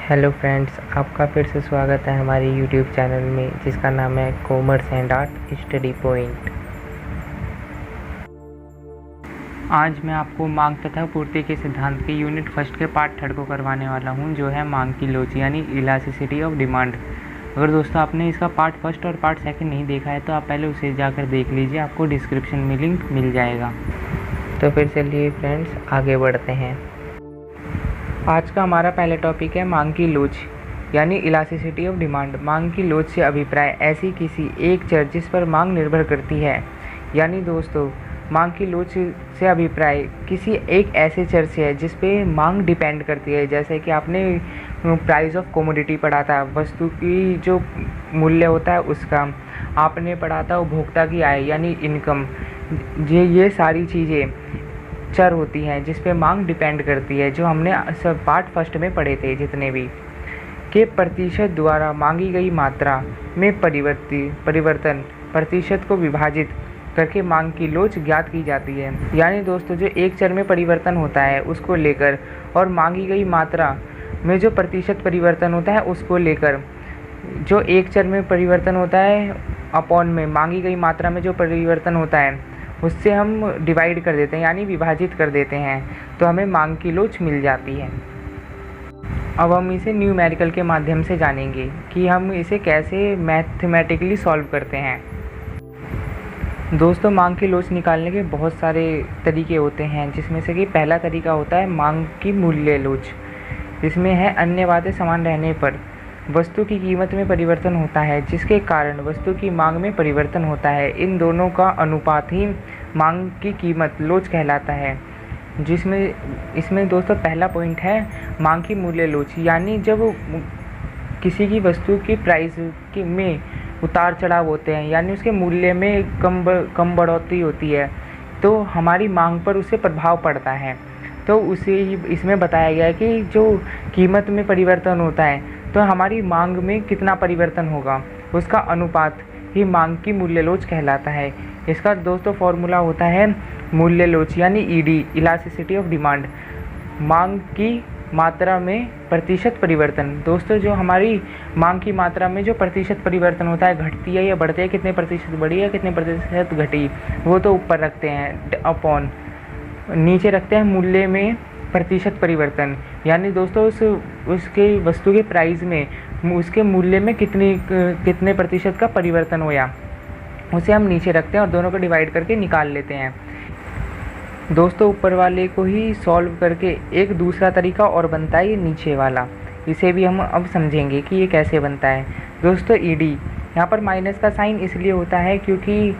Hello friends, आपका फिर से स्वागत है हमारे यूट्यूब चैनल में जिसका नाम है commerce and art study point. आज मैं आपको मांग तथा पूर्ति के सिद्धांत के यूनिट फर्स्ट के पार्ट थर्ड को करवाने वाला हूं, जो है मांग की लोच यानी इलास्टिसिटी ऑफ डिमांड। अगर दोस्तों आपने इसका पार्ट फर्स्ट और पार्ट सेकंड नहीं देखा है तो आप पहले उसे जाकर देख लीजिए, आपको डिस्क्रिप्शन में लिंक मिल जाएगा। तो फिर चलिए फ्रेंड्स आगे बढ़ते हैं। आज का हमारा पहला टॉपिक है मांग की लोच यानी इलास्टिसिटी ऑफ डिमांड। मांग की लोच से अभिप्राय ऐसी किसी एक चर जिस पर मांग निर्भर करती है। यानी दोस्तों मांग की लोच से अभिप्राय किसी एक ऐसे चर से है जिस पे मांग डिपेंड करती है। जैसे कि आपने प्राइस ऑफ कमोडिटी पढ़ा था, वस्तु की जो मूल्य होता है उसका। आपने पढ़ा था उपभोक्ता की आय यानी इनकम। ये सारी चीज़ें चर होती हैं जिस पे मांग डिपेंड करती है, जो हमने सब पार्ट फर्स्ट में पढ़े थे। जितने भी के प्रतिशत द्वारा मांगी गई मात्रा में परिवर्तन प्रतिशत को विभाजित करके मांग की लोच ज्ञात की जाती है। यानी दोस्तों जो एक चर में परिवर्तन होता है उसको लेकर और मांगी गई मात्रा में जो प्रतिशत परिवर्तन होता है उसको लेकर, जो एक चर में परिवर्तन होता है अपॉन में मांगी गई मात्रा में जो परिवर्तन होता है उससे हम डिवाइड कर देते हैं यानी विभाजित कर देते हैं, तो हमें मांग की लोच मिल जाती है। अब हम इसे न्यूमेरिकल के माध्यम से जानेंगे कि हम इसे कैसे मैथमेटिकली सॉल्व करते हैं। दोस्तों मांग की लोच निकालने के बहुत सारे तरीके होते हैं, जिसमें से कि पहला तरीका होता है मांग की मूल्य लोच। इसमें है अन्य बातें समान रहने पर वस्तु की कीमत में परिवर्तन होता है, जिसके कारण वस्तु की मांग में परिवर्तन होता है। इन दोनों का अनुपात ही मांग की कीमत लोच कहलाता है। इसमें दोस्तों पहला पॉइंट है मांग की मूल्य लोच। यानी जब किसी की वस्तु की प्राइस में उतार चढ़ाव होते हैं यानी उसके मूल्य में कम बढ़ोतरी होती है, तो हमारी मांग पर उससे प्रभाव पड़ता है। तो उसे इसमें बताया गया है कि जो कीमत में परिवर्तन होता है तो हमारी मांग में कितना परिवर्तन होगा, उसका अनुपात ही मांग की मूल्य लोच कहलाता है। इसका दोस्तों फॉर्मूला होता है मूल्य लोच यानी ईडी, इलास्टिसिटी ऑफ डिमांड। मांग की मात्रा में प्रतिशत परिवर्तन। दोस्तों जो हमारी मांग की मात्रा में जो प्रतिशत परिवर्तन होता है, घटती है या बढ़ती है, कितने प्रतिशत बढ़ी है कितने प्रतिशत घटी, वो तो ऊपर रखते हैं अपॉन, नीचे रखते हैं मूल्य में प्रतिशत परिवर्तन। यानी दोस्तों उसके वस्तु के प्राइस में उसके मूल्य में कितने प्रतिशत का परिवर्तन होया, उसे हम नीचे रखते हैं और दोनों को डिवाइड करके निकाल लेते हैं। दोस्तों ऊपर वाले को ही सॉल्व करके एक दूसरा तरीका और बनता है ये नीचे वाला, इसे भी हम अब समझेंगे कि ये कैसे बनता है। दोस्तों ईडी यहाँ पर माइनस का साइन इसलिए होता है क्योंकि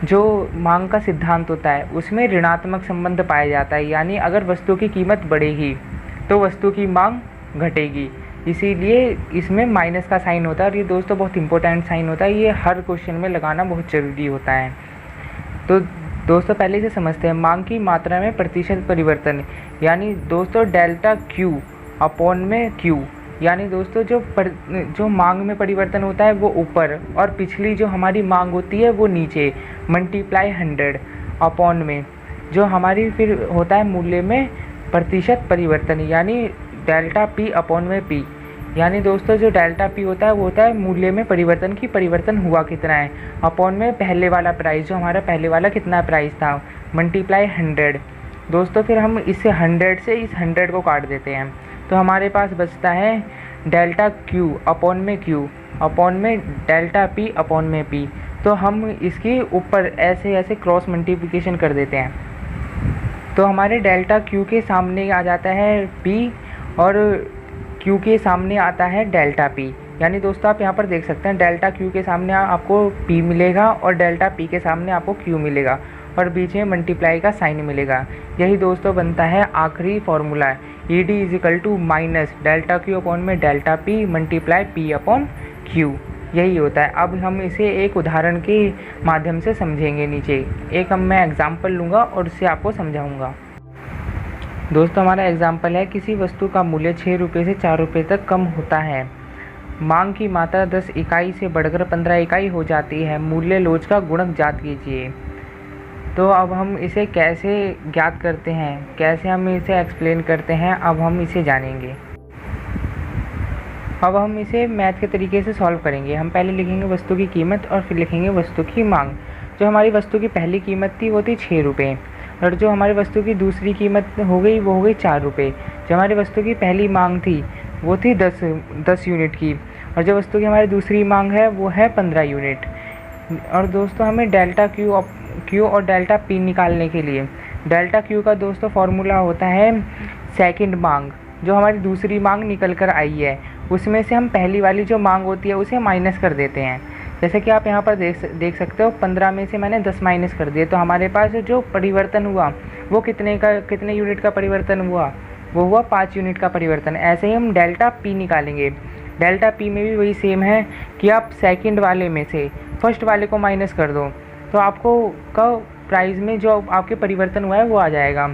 जो मांग का सिद्धांत होता है उसमें ऋणात्मक संबंध पाया जाता है। यानी अगर वस्तु की कीमत बढ़ेगी तो वस्तु की मांग घटेगी, इसीलिए इसमें माइनस का साइन होता है। और ये दोस्तों बहुत इंपॉर्टेंट साइन होता है, ये हर क्वेश्चन में लगाना बहुत ज़रूरी होता है। तो दोस्तों पहले से समझते हैं मांग की मात्रा में प्रतिशत परिवर्तन। यानी दोस्तों डेल्टा क्यू अपॉन में क्यू। यानी दोस्तों जो मांग में परिवर्तन होता है वो ऊपर और पिछली जो हमारी मांग होती है वो नीचे, मल्टीप्लाई 100 अपॉन में जो हमारी फिर होता है मूल्य में प्रतिशत परिवर्तन यानी डेल्टा पी अपॉन में पी। यानी दोस्तों जो डेल्टा पी होता है वो होता है मूल्य में परिवर्तन की परिवर्तन हुआ कितना है, अपॉन में पहले वाला प्राइस, जो हमारा पहले वाला कितना प्राइस था, मल्टीप्लाई 100। दोस्तों फिर हम इससे 100 से इस 100 को काट देते हैं तो हमारे पास बचता है डेल्टा क्यू अपॉन में क्यू अपॉन में डेल्टा पी अपॉन में पी। तो हम इसकी ऊपर ऐसे ऐसे क्रॉस मल्टीप्लिकेशन कर देते हैं तो हमारे डेल्टा क्यू के सामने आ जाता है पी और क्यू के सामने आता है डेल्टा पी। यानी दोस्तों आप यहाँ पर देख सकते हैं डेल्टा क्यू के सामने आपको पी मिलेगा और डेल्टा पी के सामने आपको क्यू मिलेगा और बीच में मल्टीप्लाई का साइन मिलेगा। यही दोस्तों बनता है आखिरी formula, E D is equal to minus delta Q upon में delta P multiply P upon Q. यही होता है। अब हम इसे एक उदाहरण के माध्यम से समझेंगे। नीचे एक मैं एग्जाम्पल लूँगा और उससे आपको समझाऊँगा। दोस्तों हमारा एग्जाम्पल है किसी वस्तु का मूल्य 6 रुपये से 4 रुपये तक कम होता है, मांग की मात्रा 10 इकाई से बढ़कर 15 इकाई हो जाती है, मूल्य लोच का गुणक ज्ञात कीजिए। तो अब हम इसे कैसे ज्ञात करते हैं, कैसे हम इसे एक्सप्लेन करते हैं, अब हम इसे जानेंगे। अब हम इसे मैथ के तरीके से सॉल्व करेंगे। हम पहले लिखेंगे वस्तु की कीमत और फिर लिखेंगे वस्तु की मांग। जो हमारी वस्तु की पहली कीमत थी वो थी 6 रुपये, और जो हमारी वस्तु की दूसरी कीमत हो गई वो हो गई 4 रुपये। जो हमारी वस्तु की पहली मांग थी वो थी 10 यूनिट की, और जो वस्तु की हमारी दूसरी मांग है वो है 15 यूनिट। और दोस्तों हमें डेल्टा क्यू और डेल्टा पी निकालने के लिए डेल्टा क्यू का दोस्तों फॉर्मूला होता है सेकंड मांग। जो हमारी दूसरी मांग निकल कर आई है उसमें से हम पहली वाली जो मांग होती है उसे माइनस कर देते हैं। जैसे कि आप यहाँ पर देख सकते हो, 15 में से मैंने 10 माइनस कर दिए, तो हमारे पास जो परिवर्तन हुआ वो कितने यूनिट का परिवर्तन हुआ, वो हुआ 5 यूनिट का परिवर्तन। ऐसे ही हम डेल्टा पी निकालेंगे। डेल्टा पी में भी वही सेम है कि आप सेकंड वाले में से फर्स्ट वाले को माइनस कर दो तो आपको का प्राइस में जो आपके परिवर्तन हुआ है वो आ जाएगा।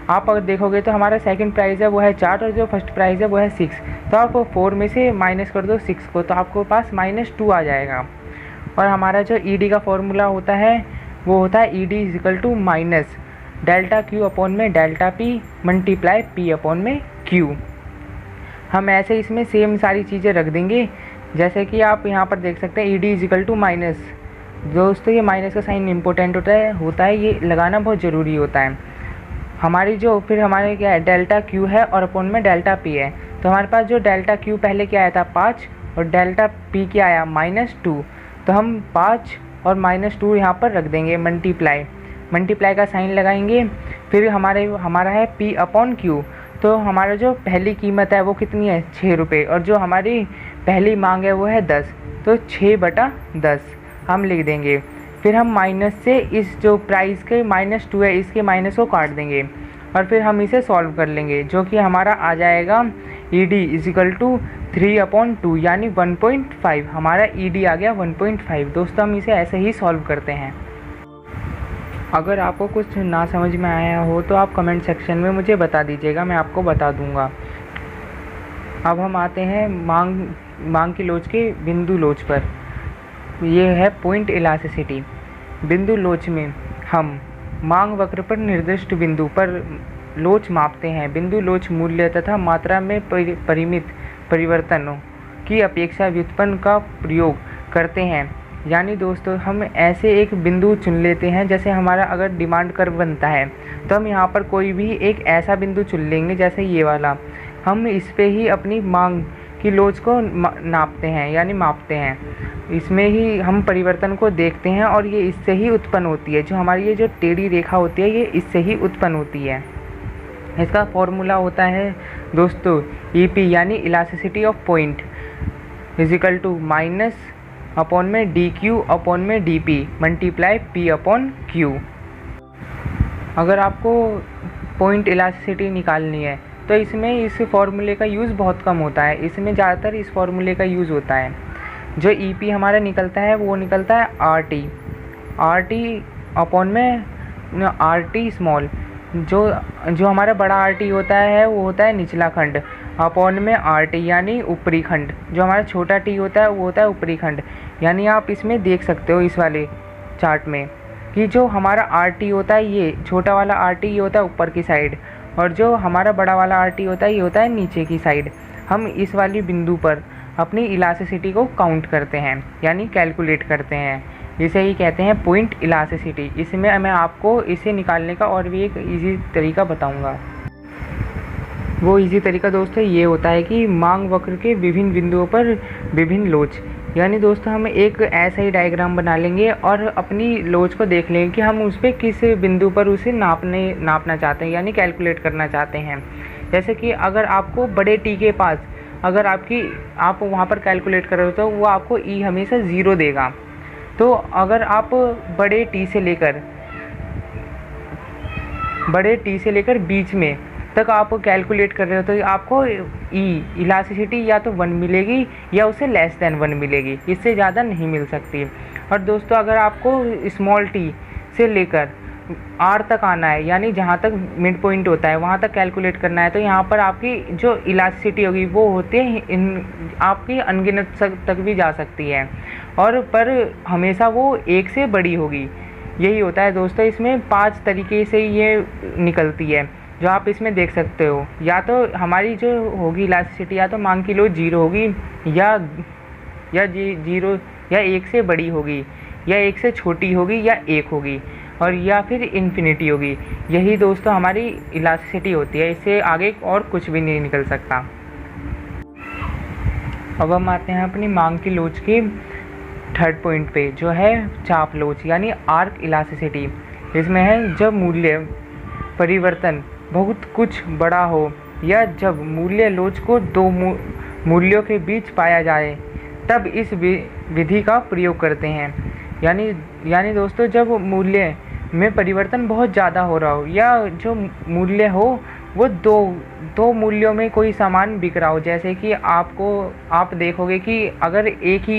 आप अगर देखोगे तो हमारा सेकंड प्राइस है वो है 4 और जो फर्स्ट प्राइस है वो है 6, तो आप 4 में से माइनस कर दो 6 को, तो आपको पास -2 आ जाएगा। और हमारा जो ईडी का फॉर्मूला होता है वो होता है ED is equal to minus delta Q upon में delta P multiply P upon में क्यू। हम ऐसे इसमें सेम सारी चीज़ें रख देंगे। जैसे कि आप यहाँ पर देख सकते हैं ED is equal to minus. दोस्तों ये माइनस का साइन इम्पोर्टेंट होता है, ये लगाना बहुत ज़रूरी होता है। हमारी जो फिर हमारे क्या है डेल्टा क्यू है और अपॉन में डेल्टा पी है, तो हमारे पास जो डेल्टा क्यू पहले क्या आया था 5 और डेल्टा पी क्या आया -2, तो हम 5 और -2 यहाँ पर रख देंगे मल्टीप्लाई का साइन लगाएंगे। फिर हमारा है पी अपॉन क्यू, तो हमारा जो पहली कीमत है वो कितनी है 6 रुपये, और जो हमारी पहली मांग है वो है 10, तो 6/10 हम लिख देंगे। फिर हम माइनस से इस जो प्राइस के -2 है इसके माइनस को काट देंगे और फिर हम इसे सॉल्व कर लेंगे, जो कि हमारा आ जाएगा ईडी इज इक्वल टू 3/2 यानी 1.5। हमारा ईडी आ गया 1.5। दोस्तों हम इसे ऐसे ही सॉल्व करते हैं। अगर आपको कुछ ना समझ में आया हो तो आप कमेंट सेक्शन में मुझे बता दीजिएगा, मैं आपको बता दूंगा। अब हम आते हैं मांग की लोच के बिंदु लोच पर। ये है पॉइंट इलास्टिसिटी। बिंदु लोच में हम मांग वक्र पर निर्दिष्ट बिंदु पर लोच मापते हैं। बिंदु लोच मूल्य तथा मात्रा में परिमित परिवर्तनों की अपेक्षा व्युत्पन्न का प्रयोग करते हैं। यानी दोस्तों हम ऐसे एक बिंदु चुन लेते हैं, जैसे हमारा अगर डिमांड कर्व बनता है तो हम यहाँ पर कोई भी एक ऐसा बिंदु चुन लेंगे जैसे ये वाला। हम इस पे ही अपनी मांग की लोच को नापते हैं यानी मापते हैं। इसमें ही हम परिवर्तन को देखते हैं और ये इससे ही उत्पन्न होती है। जो हमारी ये जो टेढ़ी रेखा होती है ये इससे ही उत्पन्न होती है। इसका फॉर्मूला होता है दोस्तों ईपी यानी elasticity of point is equal to minus upon में डी क्यू अपॉन में D P multiply P upon Q. अगर आपको पॉइंट इलास्टिसिटी निकालनी है तो इसमें इस फॉर्मूले का यूज़ बहुत कम होता है। इसमें ज़्यादातर इस फॉर्मूले का यूज़ होता है। जो ईपी हमारा निकलता है वो निकलता है आर टी अपॉन में आर टी स्मॉल। जो हमारा बड़ा आर टी होता है वो होता है निचला खंड अपॉन में आर टी यानी ऊपरी खंड। जो हमारा छोटा टी होता है वो होता है ऊपरी खंड। यानी आप इसमें देख सकते हो इस वाले चार्ट में कि जो हमारा आर टी होता है ये छोटा वाला आर टी ये होता है ऊपर की साइड, और जो हमारा बड़ा वाला आर टी होता है ये होता है नीचे की साइड। हम इस वाली बिंदु पर अपनी इलास्टिसिटी को काउंट करते हैं यानी कैलकुलेट करते हैं। इसे ही कहते हैं पॉइंट इलास्टिसिटी। इसमें मैं आपको इसे निकालने का और भी एक इजी तरीका बताऊंगा। वो इजी तरीका दोस्तों ये होता है कि मांग वक्र के विभिन्न बिंदुओं पर विभिन्न लोच। यानी दोस्तों हम एक ऐसा ही डायग्राम बना लेंगे और अपनी लोच को देख लेंगे कि हम उस पर किस बिंदु पर उसे नापना चाहते हैं यानी कैलकुलेट करना चाहते हैं। जैसे कि अगर आपको बड़े टी के पास अगर आप वहाँ पर कैलकुलेट करोगे तो वो आपको ई हमेशा 0 देगा। तो अगर आप बड़े टी से लेकर बीच में तक आप कैलकुलेट कर रहे हो तो आपको इलास्टिसिटी या तो 1 मिलेगी या उससे लेस देन 1 मिलेगी, इससे ज़्यादा नहीं मिल सकती। और दोस्तों अगर आपको स्मॉल टी से लेकर आर तक आना है यानी जहाँ तक मिड पॉइंट होता है वहाँ तक कैलकुलेट करना है, तो यहाँ पर आपकी जो इलास्टिसिटी होगी वो होती है आपकी अनगिनत तक भी जा सकती है, और पर हमेशा वो 1 से बड़ी होगी। यही होता है दोस्तों। इसमें 5 तरीके से ये निकलती है। जो आप इसमें देख सकते हो, या तो हमारी जो होगी इलास्टिसिटी या तो मांग की लोच 0 होगी, या 0 या 1 से बड़ी होगी, या 1 से छोटी होगी, या 1 होगी, और या फिर इन्फिनिटी होगी। यही दोस्तों हमारी इलास्टिसिटी होती है, इससे आगे और कुछ भी नहीं निकल सकता। अब हम आते हैं अपनी मांग की लोच के थर्ड पॉइंट पे, जो है चाप लोच यानी आर्क इलास्टिसिटी। इसमें है जब मूल्य परिवर्तन बहुत कुछ बड़ा हो, या जब मूल्य लोच को दो मूल्यों के बीच पाया जाए, तब इस विधि का प्रयोग करते हैं। यानी दोस्तों जब मूल्य में परिवर्तन बहुत ज़्यादा हो रहा हो, या जो मूल्य हो वो दो मूल्यों में कोई सामान बिक रहा हो। जैसे कि आप देखोगे कि अगर एक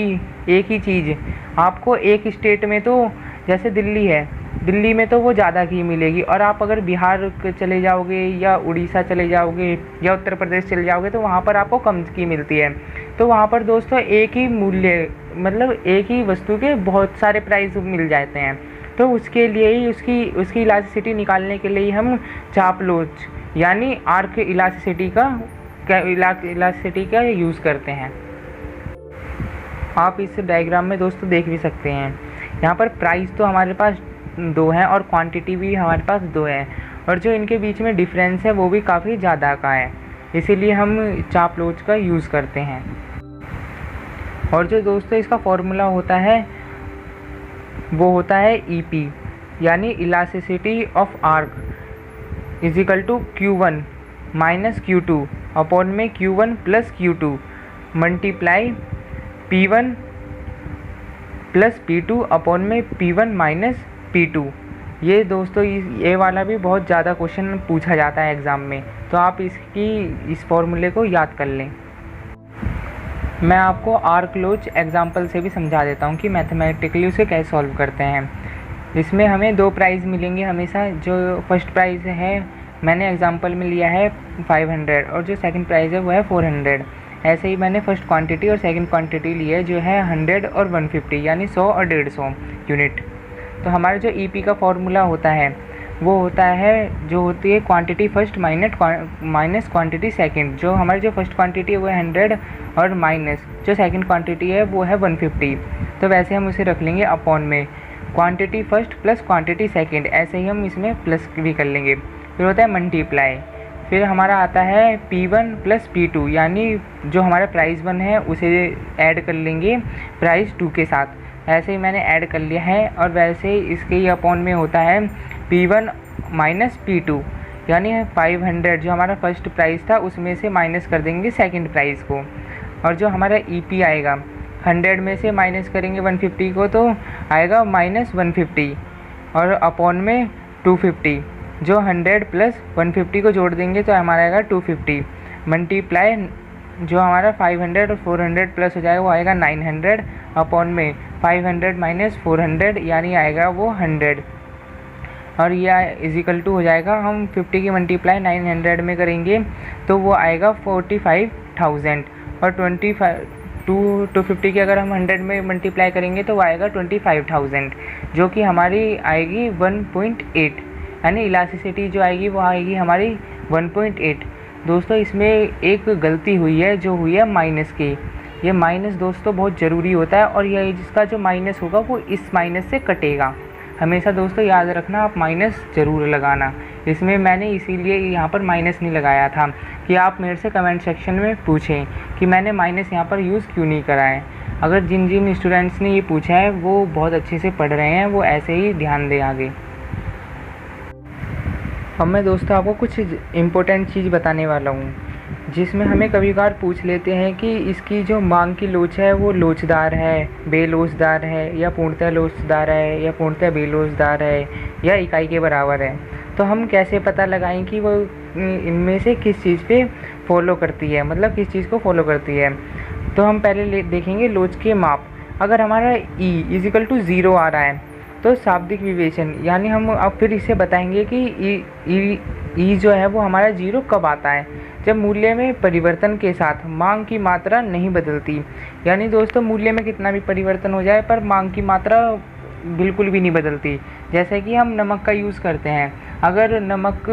ही चीज़ आपको एक स्टेट में, तो जैसे दिल्ली में तो वो ज़्यादा की मिलेगी, और आप अगर बिहार चले जाओगे या उड़ीसा चले जाओगे या उत्तर प्रदेश चले जाओगे तो वहाँ पर आपको कम की मिलती है। तो वहाँ पर दोस्तों एक ही मूल्य, मतलब एक ही वस्तु के बहुत सारे प्राइस मिल जाते हैं। तो उसके लिए ही उसकी इलास्टिसिटी निकालने के लिए हम चाप लोच यानी आर्क इलास्टिसिटी का यूज़ करते हैं। आप इस डायग्राम में दोस्तों देख भी सकते हैं, यहाँ पर प्राइस तो हमारे पास 2 हैं और क्वांटिटी भी हमारे पास 2 है, और जो इनके बीच में डिफरेंस है वो भी काफ़ी ज़्यादा का है, इसीलिए हम चाप लोच का यूज़ करते हैं। और जो दोस्तों इसका फॉर्मूला होता है वो होता है EP यानी elasticity of arc is equal to Q1 minus Q2 upon में Q1 plus Q2 multiply P1 plus P2 upon में P1 माइनस P2। ये दोस्तों ये वाला भी बहुत ज़्यादा क्वेश्चन पूछा जाता है एग्ज़ाम में, तो आप इस फॉर्मूले को याद कर लें। मैं आपको आर्क लोच एग्जाम्पल से भी समझा देता हूँ कि मैथमेटिकली उसे कैसे सॉल्व करते हैं। इसमें हमें 2 प्राइज़ मिलेंगे हमेशा। जो फर्स्ट प्राइज़ है मैंने एग्जाम्पल में लिया है 500, और जो सेकंड प्राइज़ है वो है 400। ऐसे ही मैंने फर्स्ट क्वांटिटी और सेकंड क्वांटिटी ली है जो है 100 और 150 यानी 100 और 150 यूनिट। तो हमारा जो EP का फॉर्मूला होता है वो होता है, जो होती है quantity first minus quantity second. जो हमारी जो फर्स्ट क्वांटिटी है वो है 100 और माइनस जो सेकंड क्वांटिटी है वो है 150। तो वैसे हम उसे रख लेंगे अपॉन में quantity first plus quantity second, ऐसे ही हम इसमें प्लस भी कर लेंगे। फिर होता है मल्टीप्लाई, फिर हमारा आता है P1 प्लस P2 यानी जो हमारा प्राइस 1 है उसे ऐड कर लेंगे प्राइस 2 के साथ। ऐसे ही मैंने ऐड कर लिया है, और वैसे ही इसके ही अपॉन में होता है P1 माइनस P2 यानी 500 जो हमारा फर्स्ट प्राइस था उसमें से माइनस कर देंगे सेकंड प्राइस को, और जो हमारा EP आएगा 100 में से माइनस करेंगे 150 को तो आएगा माइनस 150, और अपॉन में 250 जो 100 प्लस 150 को जोड़ देंगे तो हमारा आएगा 250 मल्टीप्लाई जो हमारा 500 और 400 प्लस हो जाएगा वो आएगा 900 अपॉन में 500 माइनस 400 यानी आएगा वो 100, और यह इजिकल टू हो जाएगा हम 50 की मल्टीप्लाई 900 में करेंगे तो वो आएगा 45,000, और 250 की अगर हम 100 में मल्टीप्लाई करेंगे तो वो आएगा 25,000 जो कि हमारी आएगी 1.8 यानी इलास्टिसिटी जो आएगी वो आएगी हमारी 1.8। दोस्तों इसमें एक गलती हुई है जो हुई है माइनस की। ये माइनस दोस्तों बहुत ज़रूरी होता है, और यह जिसका जो माइनस होगा वो इस माइनस से कटेगा। हमेशा दोस्तों याद रखना आप माइनस ज़रूर लगाना। इसमें मैंने इसीलिए यहाँ पर माइनस नहीं लगाया था कि आप मेरे से कमेंट सेक्शन में पूछें कि मैंने माइनस यहाँ पर यूज़ क्यों नहीं करा है। अगर जिन स्टूडेंट्स ने ये पूछा है वो बहुत अच्छे से पढ़ रहे हैं, वो ऐसे ही ध्यान दें आगे। अब मैं दोस्तों आपको कुछ इम्पोर्टेंट चीज़ बताने वाला हूँ जिसमें हमें कभी कभार पूछ लेते हैं कि इसकी जो मांग की लोच है वो लोचदार है, बेलोचदार है, या पूर्णतः लोचदार है, या पूर्णतः बेलोचदार है, या इकाई के बराबर है। तो हम कैसे पता लगाएं कि वो इनमें से किस चीज़ पे फॉलो करती है, मतलब किस चीज़ को फॉलो करती है। तो हम पहले देखेंगे लोच के माप। अगर हमारा E इजिकल टू 0 आ रहा है तो शाब्दिक विवेचन यानी हम अब फिर इसे बताएंगे कि ई जो है वो हमारा 0 कब आता है, जब मूल्य में परिवर्तन के साथ मांग की मात्रा नहीं बदलती। यानी दोस्तों मूल्य में कितना भी परिवर्तन हो जाए पर मांग की मात्रा बिल्कुल भी नहीं बदलती। जैसे कि हम नमक का यूज़ करते हैं, अगर नमक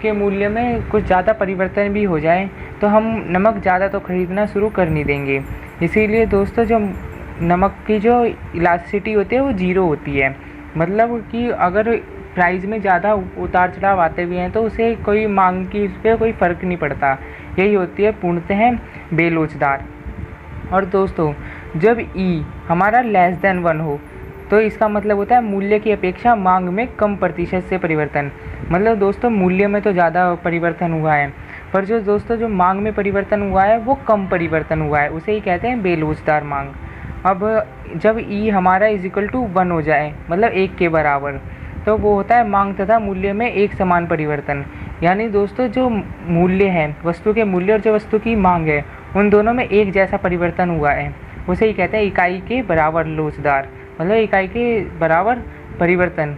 के मूल्य में कुछ ज़्यादा परिवर्तन भी हो जाए तो हम नमक ज़्यादा तो खरीदना शुरू कर नहीं देंगे। इसीलिए दोस्तों जो नमक की जो इलास्टिसिटी होती है वो ज़ीरो होती है, मतलब कि अगर प्राइस में ज़्यादा उतार चढ़ाव आते भी हैं तो उसे कोई मांग की उस पर कोई फ़र्क नहीं पड़ता। यही होती है पूर्णतः बेलोचदार। और दोस्तों जब ई हमारा लेस देन 1 हो तो इसका मतलब होता है मूल्य की अपेक्षा मांग में कम प्रतिशत से परिवर्तन। मतलब दोस्तों मूल्य में तो ज़्यादा परिवर्तन हुआ है, पर जो दोस्तों जो मांग में परिवर्तन हुआ है वो कम परिवर्तन हुआ है, उसे ही कहते हैं बेलोचदार मांग। अब जब ई हमारा =1 हो जाए, मतलब 1 के बराबर, तो वो होता है मांग तथा मूल्य में एक समान परिवर्तन। यानी दोस्तों जो मूल्य है, वस्तु के मूल्य और जो वस्तु की मांग है, उन दोनों में एक जैसा परिवर्तन हुआ है, उसे ही कहते हैं इकाई के बराबर लोचदार, मतलब इकाई के बराबर परिवर्तन।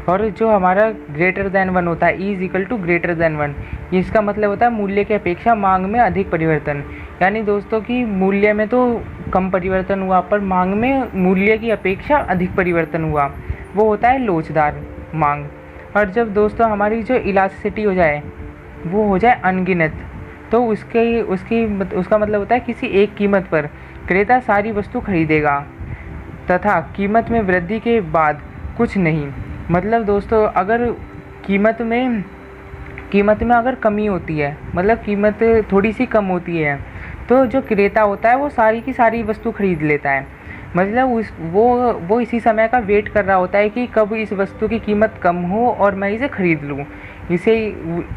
और जो हमारा >1 होता है, E=1, इसका मतलब होता है मूल्य की अपेक्षा मांग में अधिक परिवर्तन। यानी दोस्तों कि मूल्य में तो कम परिवर्तन हुआ पर मांग में मूल्य की अपेक्षा अधिक परिवर्तन हुआ, वो होता है लोचदार मांग। और जब दोस्तों हमारी जो इलास्टिसिटी हो जाए वो हो जाए अनगिनत, तो उसका मतलब होता है किसी एक कीमत पर क्रेता सारी वस्तु खरीदेगा तथा कीमत में वृद्धि के बाद कुछ नहीं। मतलब दोस्तों अगर कीमत में अगर कमी होती है, मतलब कीमत थोड़ी सी कम होती है, तो जो क्रेता होता है वो सारी की सारी वस्तु खरीद लेता है। मतलब वो इसी समय का वेट कर रहा होता है कि कब इस वस्तु की कीमत कम हो और मैं इसे खरीद लूँ।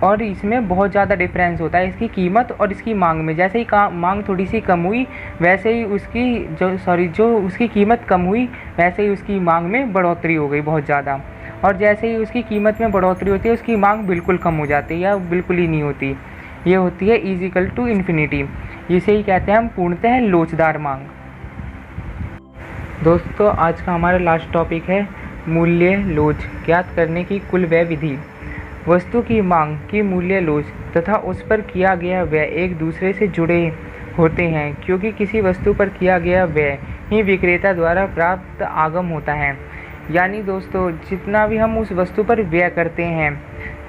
और इसमें बहुत ज़्यादा डिफरेंस होता है इसकी कीमत और इसकी मांग में। जैसे ही मांग थोड़ी सी कम हुई वैसे ही जो उसकी कीमत कम हुई वैसे ही उसकी मांग में बढ़ोतरी हो गई बहुत ज़्यादा। और जैसे ही उसकी कीमत में बढ़ोतरी होती है उसकी मांग बिल्कुल कम हो जाती है या बिल्कुल ही नहीं होती। ये होती है E=∞। इसे ही कहते हैं हम पूर्णतः लोचदार मांग। दोस्तों आज का हमारा लास्ट टॉपिक है मूल्य लोच ज्ञात करने की कुल व्यय विधि। वस्तु की मांग की मूल्य लोच तथा उस पर किया गया व्यय एक दूसरे से जुड़े होते हैं, क्योंकि किसी वस्तु पर किया गया व्यय ही विक्रेता द्वारा प्राप्त आगम होता है। यानी दोस्तों जितना भी हम उस वस्तु पर व्यय करते हैं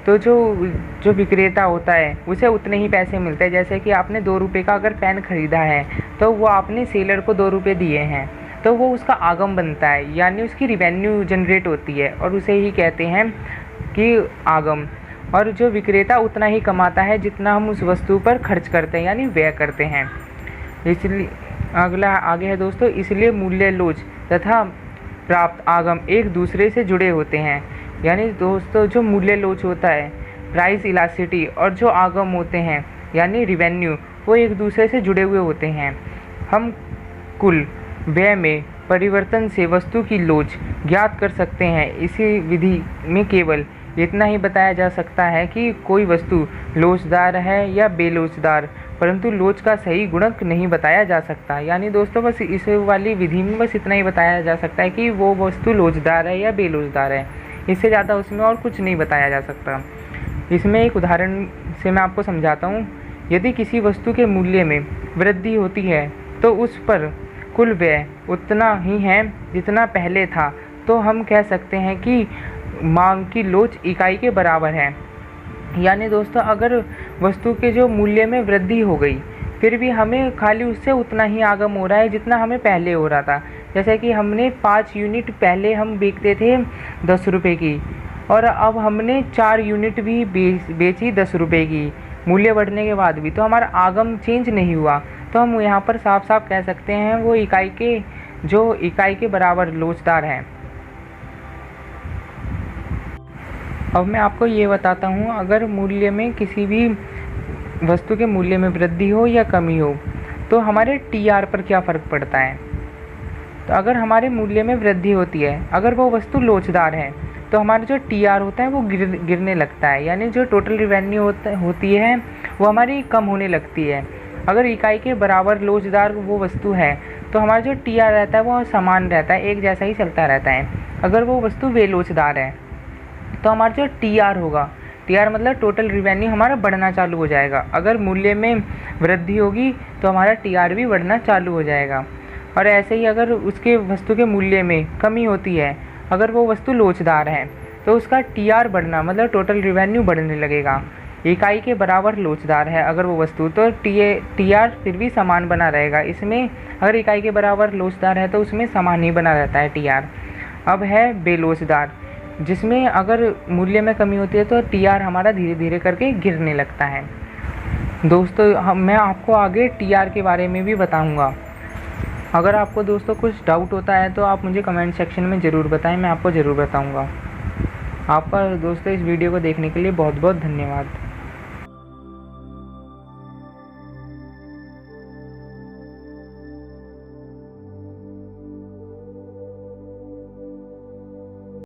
तो जो विक्रेता होता है उसे उतने ही पैसे मिलते हैं। जैसे कि आपने 2 रुपये का अगर पेन खरीदा है तो वो आपने सेलर को 2 रुपये दिए हैं, तो वो उसका आगम बनता है, यानी उसकी रिवेन्यू जनरेट होती है और उसे ही कहते हैं कि आगम। और जो विक्रेता उतना ही कमाता है जितना हम उस वस्तु पर खर्च करते हैं, यानी व्यय करते हैं। इसलिए अगला आगे है दोस्तों, इसलिए मूल्य लोच तथा प्राप्त आगम एक दूसरे से जुड़े होते हैं। यानी दोस्तों जो मूल्य लोच होता है, प्राइस इलास्टिसिटी, और जो आगम होते हैं यानी रिवेन्यू, वो एक दूसरे से जुड़े हुए होते हैं। हम कुल व्यय में परिवर्तन से वस्तु की लोच ज्ञात कर सकते हैं। इसी विधि में केवल इतना ही बताया जा सकता है कि कोई वस्तु लोचदार है या बेलोचदार, परंतु लोच का सही गुणक नहीं बताया जा सकता। यानी दोस्तों बस इस वाली विधि में बस इतना ही बताया जा सकता है कि वो वस्तु लोचदार है या बेलोचदार है, इससे ज़्यादा उसमें और कुछ नहीं बताया जा सकता। इसमें एक उदाहरण से मैं आपको समझाता हूँ। यदि किसी वस्तु के मूल्य में वृद्धि होती है तो उस पर कुल व्यय उतना ही है जितना पहले था, तो हम कह सकते हैं कि मांग की लोच इकाई के बराबर है। यानी दोस्तों अगर वस्तु के जो मूल्य में वृद्धि हो गई फिर भी हमें खाली उससे उतना ही आगम हो रहा है जितना हमें पहले हो रहा था। जैसे कि हमने 5 यूनिट पहले हम बेचते थे 10 रुपये की, और अब हमने 4 यूनिट भी बेची 10 रुपये की, मूल्य बढ़ने के बाद भी, तो हमारा आगम चेंज नहीं हुआ। तो हम यहाँ पर साफ साफ कह सकते हैं वो इकाई के बराबर लोचदार है। अब मैं आपको ये बताता हूँ, अगर मूल्य में किसी भी वस्तु के मूल्य में वृद्धि हो या कमी हो तो हमारे TR पर क्या फ़र्क पड़ता है। तो अगर हमारे मूल्य में वृद्धि होती है, अगर वो वस्तु लोचदार है, तो हमारा जो TR होता है वो गिरने लगता है, यानी जो टोटल रिवेन्यू होती है वो हमारी कम होने लगती है। अगर इकाई के बराबर लोचदार वो वस्तु है तो हमारा जो TR रहता है वो समान रहता है, एक जैसा ही चलता रहता है। अगर वो वस्तु बेलोचदार है तो हमारा जो TR होगा, TR मतलब टोटल रिवेन्यू हमारा बढ़ना चालू हो जाएगा। अगर मूल्य में वृद्धि होगी तो हमारा TR भी बढ़ना चालू हो जाएगा। और ऐसे ही अगर उसके वस्तु के मूल्य में कमी होती है, अगर वो वस्तु लोचदार है, तो उसका टीआर बढ़ना मतलब टोटल रिवेन्यू बढ़ने लगेगा। इकाई के बराबर लोचदार है अगर वो वस्तु, तो टीआर फिर भी समान बना रहेगा। इसमें अगर इकाई के बराबर लोचदार है तो उसमें समान ही बना रहता है टीआर। अब है बेलोचदार, जिसमें अगर मूल्य में कमी होती है तो टीआर हमारा धीरे धीरे करके गिरने लगता है। दोस्तों मैं आपको आगे टीआर के बारे में भी बताऊंगा। अगर आपको दोस्तों कुछ डाउट होता है तो आप मुझे कमेंट सेक्शन में ज़रूर बताएं, मैं आपको ज़रूर बताऊंगा। आपका दोस्तों इस वीडियो को देखने के लिए बहुत बहुत धन्यवाद।